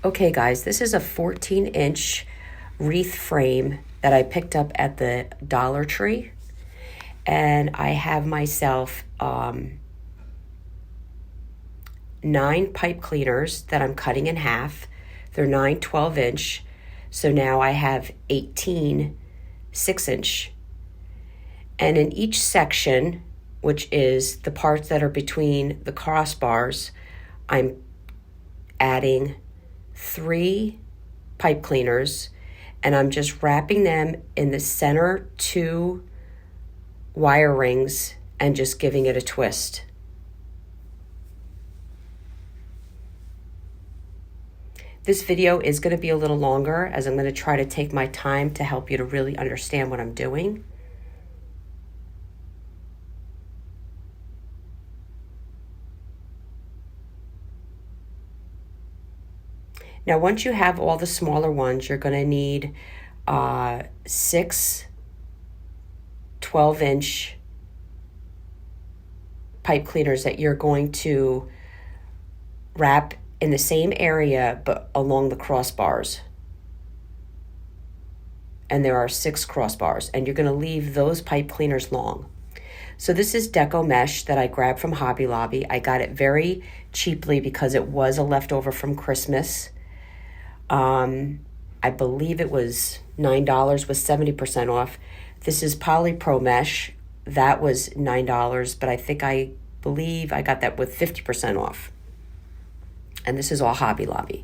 Okay guys, this is a 14-inch wreath frame that I picked up at the Dollar Tree. And I have myself 9 pipe cleaners that I'm cutting in half. They're 9 12-inch. So now I have 18 6-inch. And in each section, which is the parts that are between the crossbars, I'm adding 3 pipe cleaners, and I'm just wrapping them in the center 2 wire rings and just giving it a twist. This video is going to be a little longer, as I'm going to try to take my time to help you to really understand what I'm doing. Now, once you have all the smaller ones, you're going to need 6 12-inch pipe cleaners that you're going to wrap in the same area but along the crossbars. And there are 6 crossbars, and you're going to leave those pipe cleaners long. So this is Decor mesh that I grabbed from Hobby Lobby. I got it very cheaply because it was a leftover from Christmas. I believe it was $9 with 70% off. This is Polypro mesh. That was $9, but I believe I got that with 50% off. And this is all Hobby Lobby.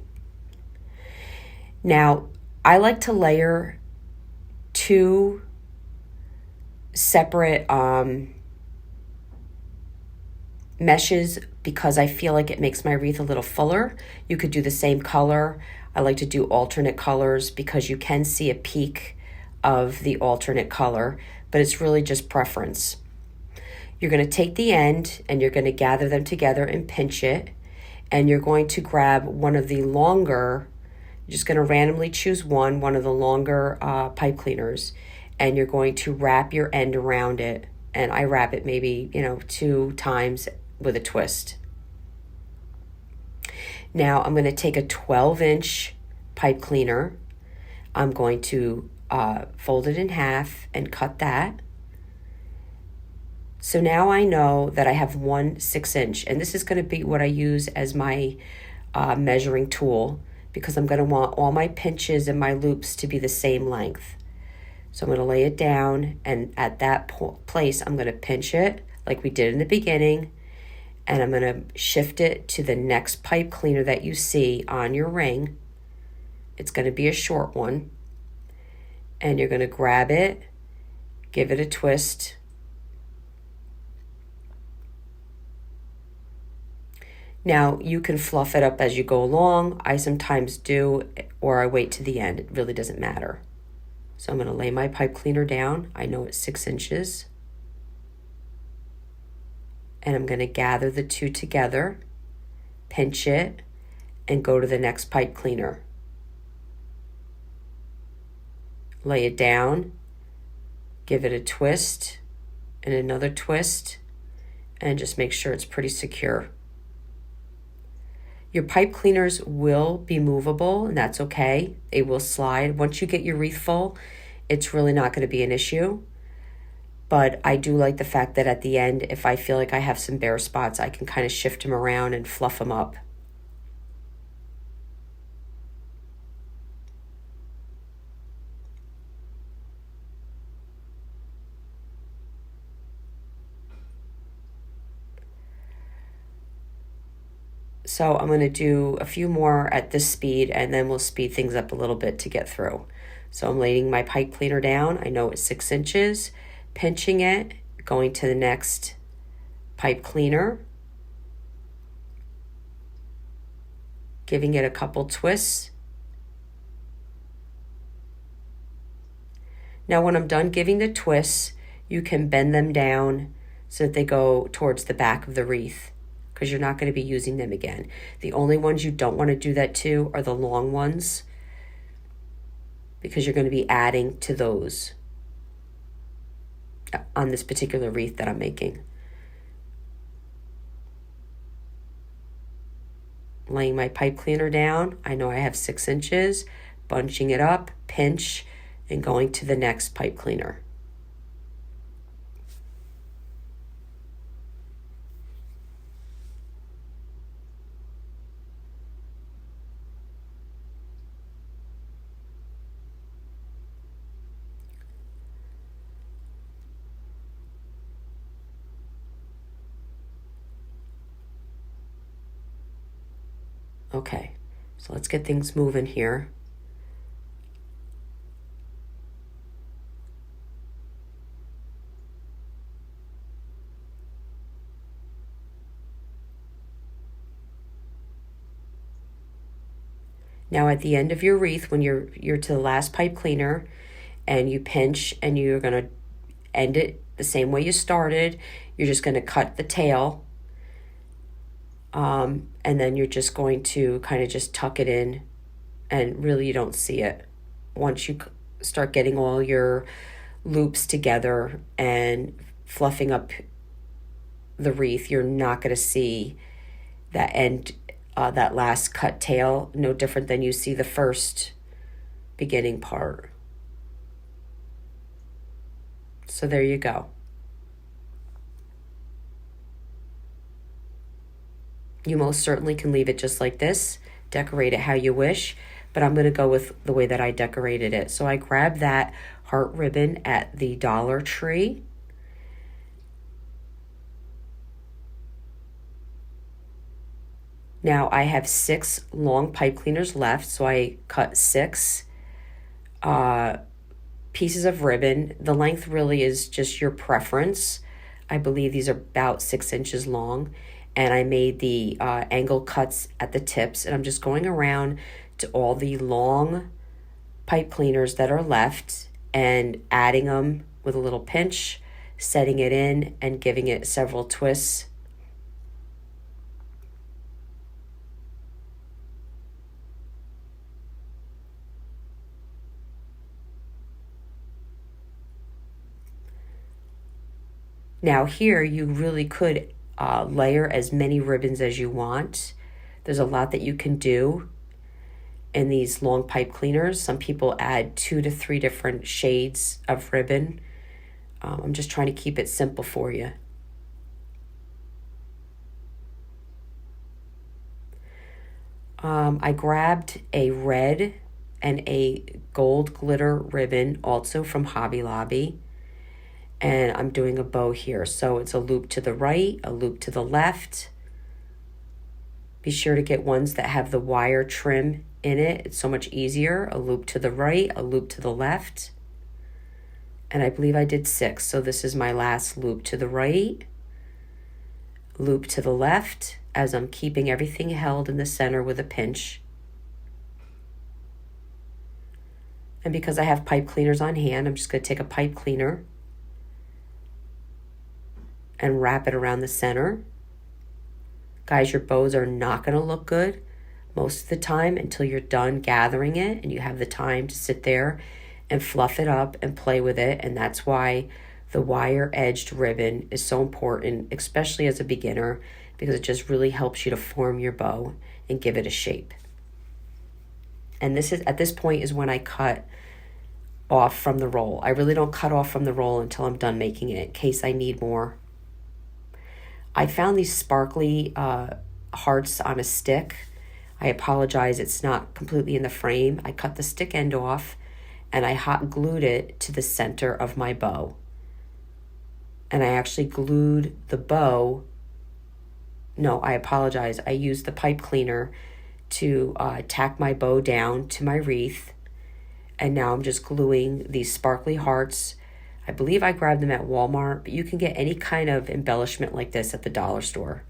Now, I like to layer 2 separate meshes because I feel like it makes my wreath a little fuller. You could do the same color. I like to do alternate colors because you can see a peak of the alternate color, but it's really just preference. You're going to take the end and you're going to gather them together and pinch it, and you're going to grab one of the longer, you're just going to randomly choose one of the longer pipe cleaners, and you're going to wrap your end around it. And I wrap it maybe 2 times with a twist. Now I'm going to take a 12-inch pipe cleaner. I'm going to fold it in half and cut that. So now I know that I have 1 6-inch, and this is going to be what I use as my measuring tool, because I'm going to want all my pinches and my loops to be the same length. So I'm going to lay it down, and at that place I'm going to pinch it like we did in the beginning, and I'm going to shift it to the next pipe cleaner that you see on your ring. It's going to be a short one, and you're going to grab it, give it a twist, now you can fluff it up as you go along. I sometimes do, or I wait to the end. It really doesn't matter. So I'm going to lay my pipe cleaner down. I know it's 6 inches. And I'm going to gather the 2 together, pinch it, and go to the next pipe cleaner. Lay it down, give it a twist, and another twist, and just make sure it's pretty secure. Your pipe cleaners will be movable, and that's okay. They will slide. Once you get your wreath full, it's really not going to be an issue. But I do like the fact that at the end, if I feel like I have some bare spots, I can kind of shift them around and fluff them up. So I'm going to do a few more at this speed, and then we'll speed things up a little bit to get through. So I'm laying my pipe cleaner down. I know it's 6 inches. Pinching it, going to the next pipe cleaner, giving it a couple twists. Now when I'm done giving the twists, you can bend them down so that they go towards the back of the wreath, because you're not going to be using them again. The only ones you don't want to do that to are the long ones, because you're going to be adding to those on this particular wreath that I'm making. laying my pipe cleaner down. I know I have 6 inches, bunching it up, pinch, and going to the next pipe cleaner. Okay, so let's get things moving here. Now at the end of your wreath, when you're to the last pipe cleaner and you pinch and you're going to end it the same way you started, you're just going to cut the tail. And then you're just going to kind of just tuck it in, and really you don't see it. Once you start getting all your loops together and fluffing up the wreath, you're not going to see that end, that last cut tail, no different than you see the first beginning part. So there you go. You most certainly can leave it just like this, decorate it how you wish, but I'm going to go with the way that I decorated it. So I grabbed that heart ribbon at the Dollar Tree. Now I have 6 long pipe cleaners left, so I cut 6 pieces of ribbon. The length really is just your preference. I believe these are about 6 inches long. And I made the angle cuts at the tips, and I'm just going around to all the long pipe cleaners that are left and adding them with a little pinch, setting it in and giving it several twists. Now here you really could layer as many ribbons as you want. There's a lot that you can do in these long pipe cleaners. Some people add 2 to 3 different shades of ribbon. I'm just trying to keep it simple for you. I grabbed a red and a gold glitter ribbon also from Hobby Lobby. And I'm doing a bow here. So it's a loop to the right, a loop to the left. Be sure to get ones that have the wire trim in it. It's so much easier. A loop to the right, a loop to the left. And I believe I did 6. So this is my last loop to the right, loop to the left, as I'm keeping everything held in the center with a pinch. And because I have pipe cleaners on hand, I'm just going to take a pipe cleaner and wrap it around the center. Guys, your bows are not going to look good most of the time until you're done gathering it and you have the time to sit there and fluff it up and play with it. And that's why the wire edged ribbon is so important, especially as a beginner, because it just really helps you to form your bow and give it a shape. And this is, at this point, is when I cut off from the roll. I really don't cut off from the roll until I'm done making it, in case I need more. I found these sparkly hearts on a stick. I apologize, it's not completely in the frame. I cut the stick end off and I hot glued it to the center of my bow. And I actually glued the bow. No, I apologize. I used the pipe cleaner to tack my bow down to my wreath. And now I'm just gluing these sparkly hearts. I believe I grabbed them at Walmart, but you can get any kind of embellishment like this at the dollar store.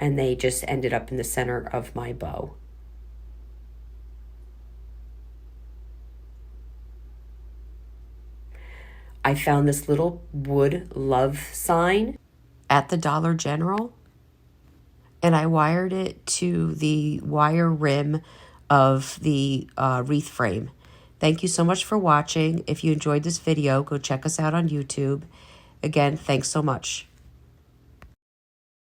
And they just ended up in the center of my bow. I found this little wood love sign at the Dollar General, and I wired it to the wire rim of the wreath frame. Thank you so much for watching. If you enjoyed this video, go check us out on YouTube. Again, thanks so much.